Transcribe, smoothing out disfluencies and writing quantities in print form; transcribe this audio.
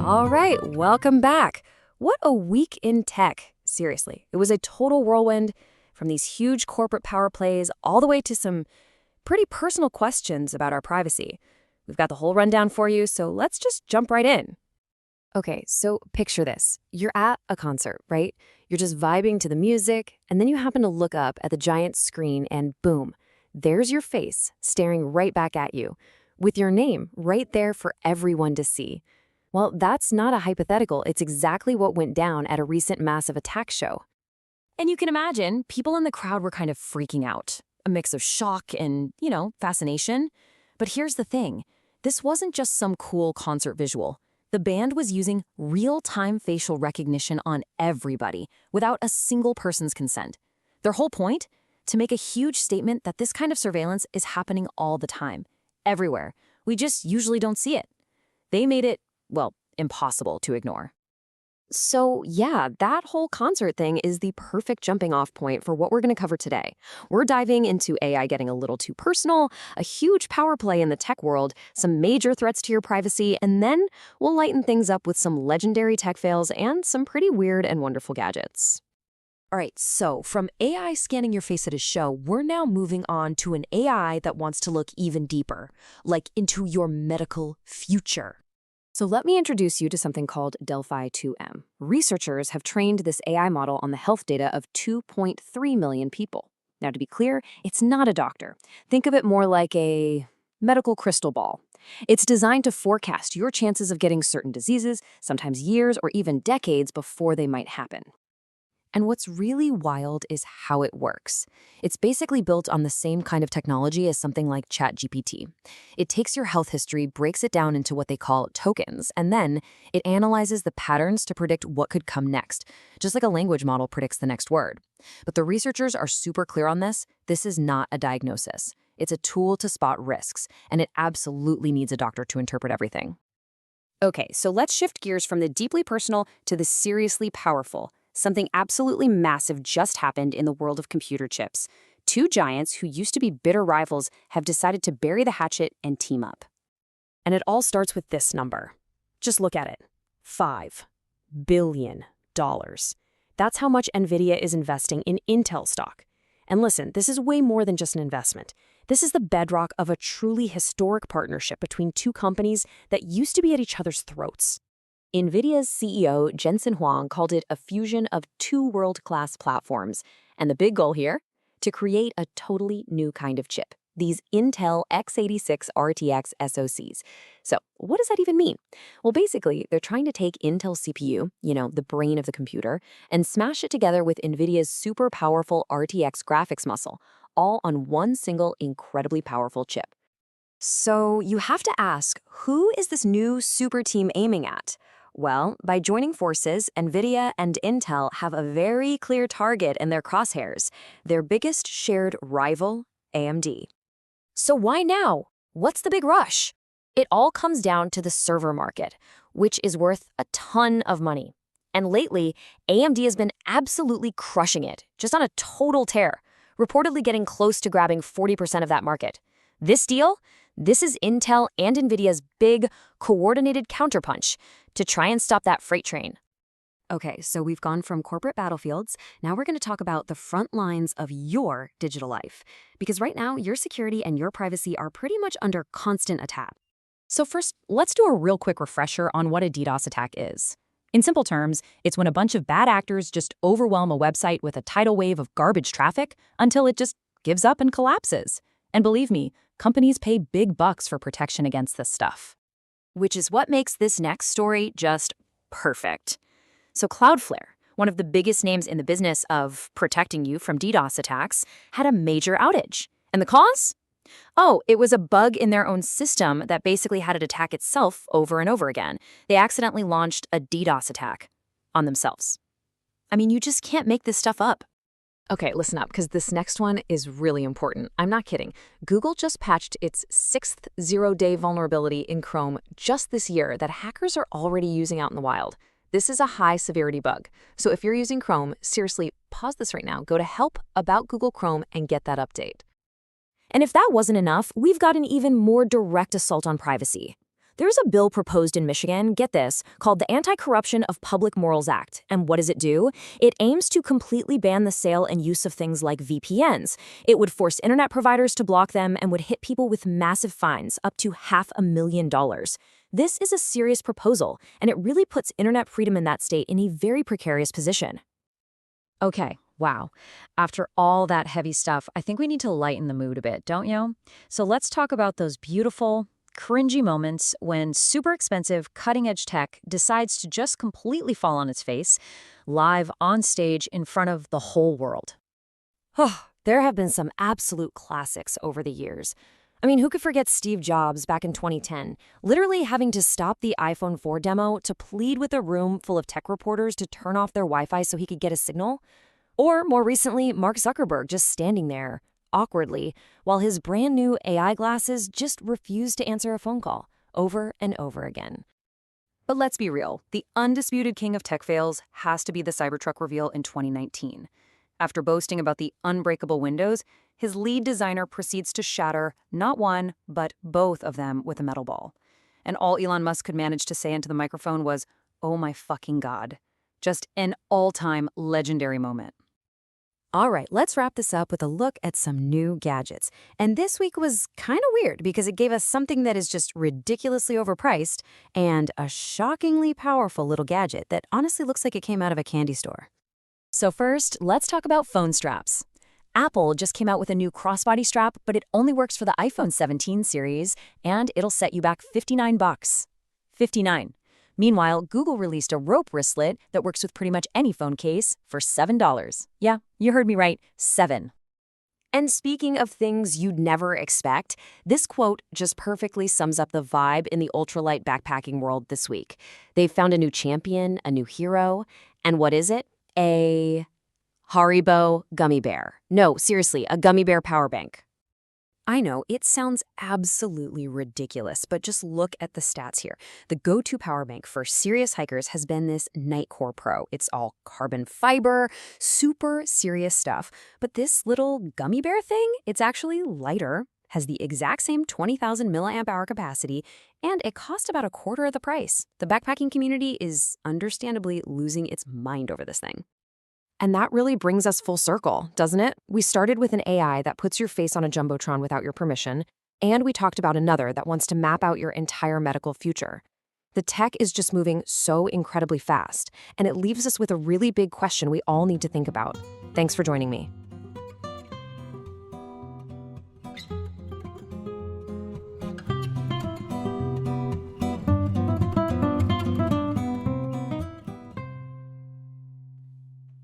All right, welcome back. What a week in tech. Seriously, it was a total whirlwind from these huge corporate power plays all the way to some pretty personal questions about our privacy. We've got the whole rundown for you, so let's just jump right in. Okay, so picture this. You're at a concert, right? You're just vibing to the music, and then you happen to look up at the giant screen and boom, there's your face staring right back at you, with your name right there for everyone to see. Well, that's not a hypothetical. It's exactly what went down at a recent massive attack show. And you can imagine, people in the crowd were kind of freaking out. A mix of shock and, fascination. But here's the thing. This wasn't just some cool concert visual. The band was using real-time facial recognition on everybody, without a single person's consent. Their whole point? To make a huge statement that this kind of surveillance is happening all the time. Everywhere. We just usually don't see it. They made it, impossible to ignore. So yeah, that whole concert thing is the perfect jumping off point for what we're going to cover today. We're diving into AI getting a little too personal, a huge power play in the tech world, some major threats to your privacy, and then we'll lighten things up with some legendary tech fails and some pretty weird and wonderful gadgets. All right, so from AI scanning your face at a show, we're now moving on to an AI that wants to look even deeper, like into your medical future. So let me introduce you to something called Delphi 2M. Researchers have trained this AI model on the health data of 2.3 million people. Now, to be clear, it's not a doctor. Think of it more like a medical crystal ball. It's designed to forecast your chances of getting certain diseases, sometimes years or even decades before they might happen. And what's really wild is how it works. It's basically built on the same kind of technology as something like ChatGPT. It takes your health history, breaks it down into what they call tokens, and then it analyzes the patterns to predict what could come next, just like a language model predicts the next word. But the researchers are super clear on this. This is not a diagnosis. It's a tool to spot risks, and it absolutely needs a doctor to interpret everything. Okay, so let's shift gears from the deeply personal to the seriously powerful. Something absolutely massive just happened in the world of computer chips. Two giants who used to be bitter rivals have decided to bury the hatchet and team up. And it all starts with this number. Just look at it. $5 billion. That's how much Nvidia is investing in Intel stock. And listen, this is way more than just an investment. This is the bedrock of a truly historic partnership between two companies that used to be at each other's throats. Nvidia's CEO, Jensen Huang, called it a fusion of two world-class platforms. And the big goal here? To create a totally new kind of chip, these Intel x86 RTX SoCs. So what does that even mean? Well, basically, they're trying to take Intel's CPU, the brain of the computer, and smash it together with Nvidia's super powerful RTX graphics muscle, all on one single incredibly powerful chip. So you have to ask, who is this new super team aiming at? Well, by joining forces, Nvidia and Intel have a very clear target in their crosshairs, their biggest shared rival, AMD. So why now? What's the big rush? It all comes down to the server market, which is worth a ton of money. And lately, AMD has been absolutely crushing it, just on a total tear, reportedly getting close to grabbing 40% of that market. This deal? This is Intel and Nvidia's big, coordinated counterpunch to try and stop that freight train. Okay, so we've gone from corporate battlefields. Now we're going to talk about the front lines of your digital life. Because right now, your security and your privacy are pretty much under constant attack. So first, let's do a real quick refresher on what a DDoS attack is. In simple terms, it's when a bunch of bad actors just overwhelm a website with a tidal wave of garbage traffic until it just gives up and collapses. And believe me, companies pay big bucks for protection against this stuff. Which is what makes this next story just perfect. So Cloudflare, one of the biggest names in the business of protecting you from DDoS attacks, had a major outage. And the cause? Oh, it was a bug in their own system that basically had it attack itself over and over again. They accidentally launched a DDoS attack on themselves. I mean, you just can't make this stuff up. Okay, listen up, because this next one is really important. I'm not kidding. Google just patched its 6th zero-day vulnerability in Chrome just this year that hackers are already using out in the wild. This is a high-severity bug. So if you're using Chrome, seriously, pause this right now. Go to Help About Google Chrome and get that update. And if that wasn't enough, we've got an even more direct assault on privacy. There's a bill proposed in Michigan, get this, called the Anti-Corruption of Public Morals Act. And what does it do? It aims to completely ban the sale and use of things like VPNs. It would force internet providers to block them and would hit people with massive fines, up to $500,000. This is a serious proposal, and it really puts internet freedom in that state in a very precarious position. Okay, wow. After all that heavy stuff, I think we need to lighten the mood a bit, don't you? So let's talk about those beautiful, cringy moments when super expensive, cutting-edge tech decides to just completely fall on its face, live on stage in front of the whole world. Oh, there have been some absolute classics over the years. I mean, who could forget Steve Jobs back in 2010, literally having to stop the iPhone 4 demo to plead with a room full of tech reporters to turn off their Wi-Fi so he could get a signal? Or more recently, Mark Zuckerberg just standing there, awkwardly, while his brand new AI glasses just refused to answer a phone call, over and over again. But let's be real, the undisputed king of tech fails has to be the Cybertruck reveal in 2019. After boasting about the unbreakable windows, his lead designer proceeds to shatter not one, but both of them with a metal ball. And all Elon Musk could manage to say into the microphone was, "Oh my fucking God." Just an all-time legendary moment. All right, let's wrap this up with a look at some new gadgets. And this week was kind of weird because it gave us something that is just ridiculously overpriced and a shockingly powerful little gadget that honestly looks like it came out of a candy store. So first, let's talk about phone straps. Apple just came out with a new crossbody strap, but it only works for the iPhone 17 series, and it'll set you back $59. $59. Meanwhile, Google released a rope wristlet that works with pretty much any phone case for $7. Yeah, you heard me right, 7. And speaking of things you'd never expect, this quote just perfectly sums up the vibe in the ultralight backpacking world this week. They've found a new champion, a new hero, and what is it? A Haribo gummy bear. No, seriously, a gummy bear power bank. I know, it sounds absolutely ridiculous, but just look at the stats here. The go-to power bank for serious hikers has been this Nightcore Pro. It's all carbon fiber, super serious stuff. But this little gummy bear thing, it's actually lighter, has the exact same 20,000 milliamp hour capacity, and it costs about a quarter of the price. The backpacking community is understandably losing its mind over this thing. And that really brings us full circle, doesn't it? We started with an AI that puts your face on a jumbotron without your permission, and we talked about another that wants to map out your entire medical future. The tech is just moving so incredibly fast, and it leaves us with a really big question we all need to think about. Thanks for joining me.